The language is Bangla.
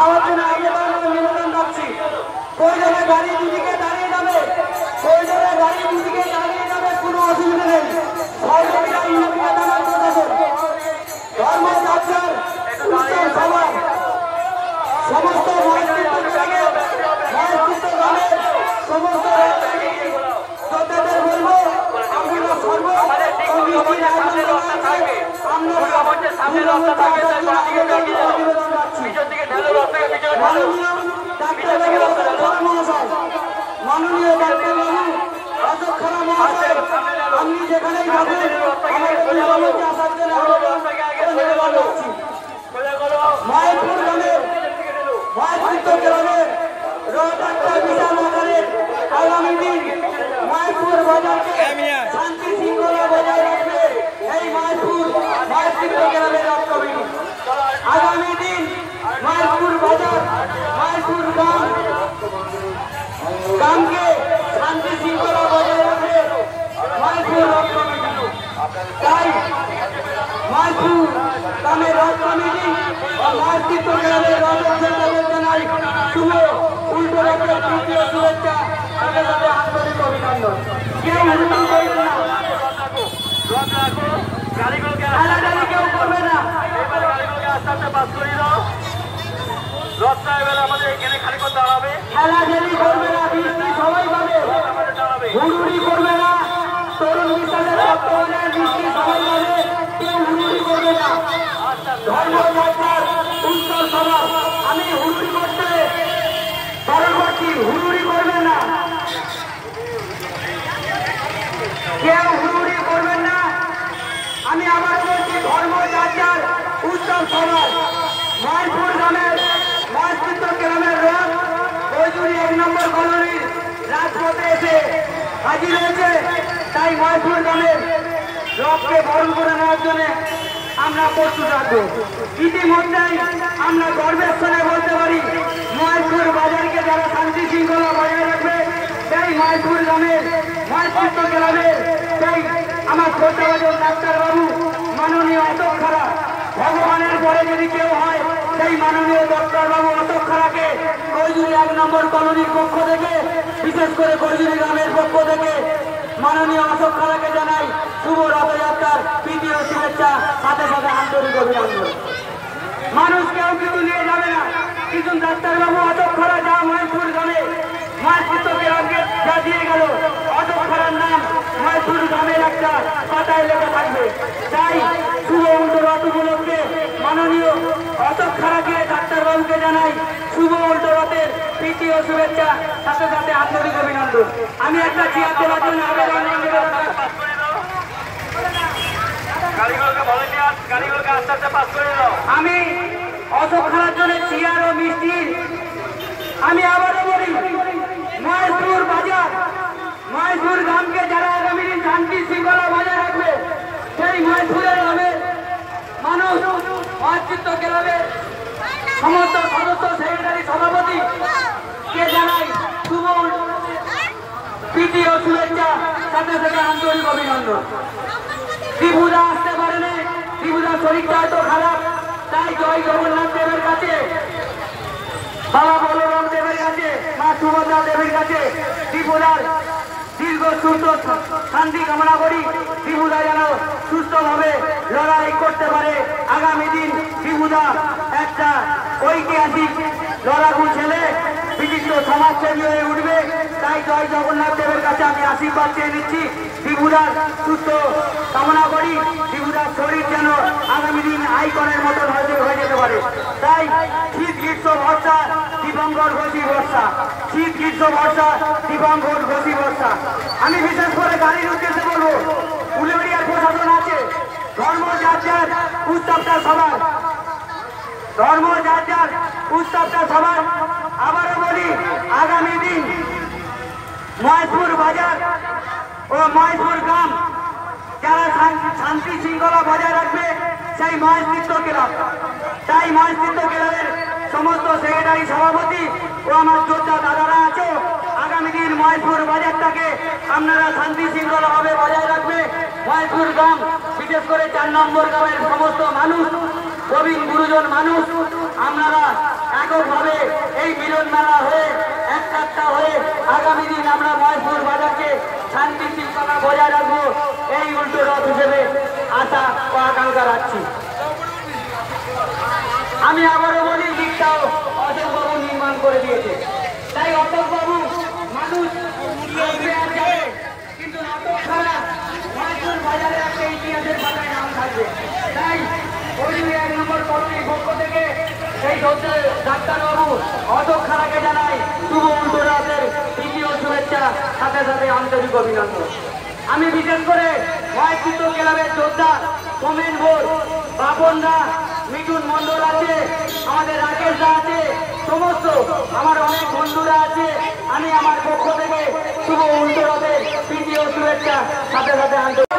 খাওয়ার জন্য আবেদন ও নিবেদন রাখছি। প্রয়োজনে গাড়ি দুদিকে দাঁড়িয়ে যাবে, প্রয়োজনে গাড়ি দুদিকে দাঁড়িয়ে যাবে, কোনো অসুবিধা নেই। সহযোগিতা ইউনিয়ন থানার প্রশাসন, ধর্মযাত্রার উৎসব সভা, সমস্ত সমস্ত শ্রোতাদের বলবো আপনারা সর্ব মাননীয় ডাক্তার বাবু অশোক খাড়া মহাশয়, আপনি যেখানেই যাবেন আমাদের আসার জন্য মায়াপুর গ্রামের মায়াপুর গ্রামের রথযাত্রা বিশাল আকারের আগামী দিন মায়াপুর বাজারকে শান্তি শৃঙ্খলা বজায় রাখবে এই মায়াপুর গ্রামের রথ কমিটি। আগামী দিন মায়াপুর বাজার মায়াপুর গ্রামকে শান্তি শৃঙ্খলা বজায় রাখবে মায়াপুর রথ কমিটি। তাই মায়াপুর গ্রামের রথ কমিটি মায়াপুর গ্রামের রথযাত্রা জানাই শুভ উল্টো রথের তৃতীয় শুভেচ্ছা, তাদের সাথে আন্তরিক অভিনন্দন। কেউ হুড়ুম করবে না, ঠেলাঠেলি কেউ করবে না, ঠেলাঠেলি করবে না, বৃষ্টি সবাই পাবে, হুড়ুড়ি করবে না, তরুণ বিশালের বর্তমানে বৃষ্টি সবাই পাবে, কেউ হুড়ুড়ি করবে না। ধর্মযাত্রার উৎসব সভা আমি হুড়ুড়ি করতে পরবর্তী হুড়ুড়ি করবে না, কেউ হুড়ুড়ি করবেন না। আমি আবার বলছি ধর্মযাত্রার উৎসব সভা মায়াপুর গ্রামের মায়াপুর গ্রামের রথ ওইজুড়ি 1 নম্বর কলোনির রাজপথে এসে হাজির হয়েছে। তাই মায়াপুর গ্রামের রথকে বরণ করে নেওয়ার জন্য আমরা প্রস্তুত রাখবো। ইতিমধ্যেই আমরা গর্বের সঙ্গে বলতে পারি মায়াপুর বাজারকে যারা শান্তি শৃঙ্খলা বজায় রাখবে সেই মায়াপুর গ্রামের মায়াপুর গ্রামের সেই আমার শ্রদ্ধাভাজন ডাক্তারবাবু মাননীয় অশোক খাড়া, ভগবানের পরে যদি কেউ হয় সেই মাননীয় ডাক্তারবাবু অশোক খাড়াকে কৈজুরি 1 নম্বর কলোনির পক্ষ থেকে, বিশেষ করে কৈজুরি গ্রামের পক্ষ থেকে মাননীয় অশোক খাড়াকে জানাই শুভ রথযাত্রার প্রীতি ও শুভেচ্ছা, সাথে সাথে আন্তরিক অভিনন্দন। মানুষ কেউ কিছু নিয়ে যাবে না, কিছু ডাক্তারবাবু অশোক খাড়া যা মায়াপুর গ্রামে মায়াপুর গ্রামকে যা দিয়ে গেল অশোক খাড়ার নাম মায়াপুর গ্রামের একটা পাতায় লেখা থাকবে। তাই শুভ উল্টো রথ উপলক্ষে মাননীয় অশোক খাড়াকে ডাক্তারবাবুকে জানাই শুভ উল্টো রথের প্রীতি ও শুভেচ্ছা, সাথে সাথে আন্তরিক অভিনন্দন। আমি একটা চেয়ার দেওয়ার জন্য আবেদন আমি অশোক খাড়ার জন্য চেয়ার ও মিষ্টি আমি আবারও বলি মায়াপুর বাজার মায়াপুর গ্রামকে যারা আগামী দিন শান্তি শৃঙ্খলা বজায় রাখবে সেই মায়াপুরের গ্রামের মানুষ মায়াচিত্র গ্রামের সমস্ত সদস্য সেক্রেটারি সভাপতি কে জানাই শুভ প্রীতি ও শুভেচ্ছা, সাথে সাথে আন্তরিক অভিনন্দন। ত্রিপুরা আসতে পারেনি, ত্রিপুরার শরীরটা এত খারাপ, তাই জয় জগন্নাথ দেবের কাছে, বাবা বলরাম দেবের কাছে, মা সুভদ্রা দেবের কাছে ত্রিপুরার দীর্ঘ সুস্থ শান্তি কামনা করি। ত্রিপুরা যেন সুস্থভাবে লড়াই করতে পারে। আগামী দিন ত্রিপুরা একটা ঐতিহাসিক লড়াকু ছেলে বিশিষ্ট সমাজসেবী হয়ে উঠবে। তাই জয় জগন্নাথ দেবের কাছে আমি আশীর্বাদ চেয়ে নিচ্ছি। ত্রিপুরার সুস্থ কামনা করি, ত্রিপুরার শরীর যেন আগামী দিন আইকনের মতন হয়ে যেতে পারে। তাই শীত গ্রীষ্ম বর্ষা দীপঙ্কর ঘোষী বর্ষা, শীত গ্রীষ্ম বর্ষা দীপঙ্কর ঘোষী বর্ষা। আমি বিশেষ করে গাড়ির উদ্দেশ্যে বলবো, উলুবেড়িয়ার প্রশাসন আছে, ধর্মযাত্রার উৎসবটা সবার, ধর্মযাত্রার উৎসবটা সবার। আবারও বলি আগামী দিন মায়াপুর বাজার ও মায়াপুর গ্রাম যারা শান্তি শৃঙ্খলা বজায় রাখবে সেই মহাস্তিত্ব ক্লাব। তাই মহাস্তিত্ব ক্লাবের সমস্ত সেক্রেটারি সভাপতি ও আমার যোদ্ধা দাদারা আছে, আগামী দিন মায়াপুর বাজারটাকে আপনারা শান্তি শৃঙ্খলাভাবে বজায় রাখবে। মায়াপুর গ্রাম বিশেষ করে 4 নম্বর গ্রামের সমস্ত মানুষ প্রবীণ গুরুজন মানুষ আপনারা এককভাবে এই মিলন মেলা হয়ে একটা হয়ে আগামী দিন আমরা মহেশপুর বাজারকে শান্তি শৃঙ্খলা বজায় রাখবো এই উল্টো রথ হিসেবে আশা ও আকাঙ্ক্ষা রাখছি। আমি আবারও বলি দিকটাও অশোকবাবু নির্মাণ করে দিয়েছে, তাই অশোকবাবু মানুষ কিন্তু নাটক ছাড়া মহেশপুর বাজারে একটা ইতিহাসের পাতায় নাম থাকবে। তাই ওই 1 নম্বর কমিটির পক্ষ থেকে এই ডাক্তারবাবু অশোক খাড়াকে জানাই শুভ উল্টো রথের তৃতীয় শুভেচ্ছা, সাথে সাথে আন্তরিক অভিনন্দন। আমি বিশেষ করে মহেশপুর ক্লাবের যোদ্ধা সোমেন ঘোষ, বাপনদা, মিঠুন মন্ডল আছে, আমাদের রাকেশ দা আছে, সমস্ত আমার অনেক বন্ধুরা আছে, আমি আমার পক্ষ থেকে শুভ উল্টো রথের তৃতীয় শুভেচ্ছা, সাথে সাথে আন্তরিক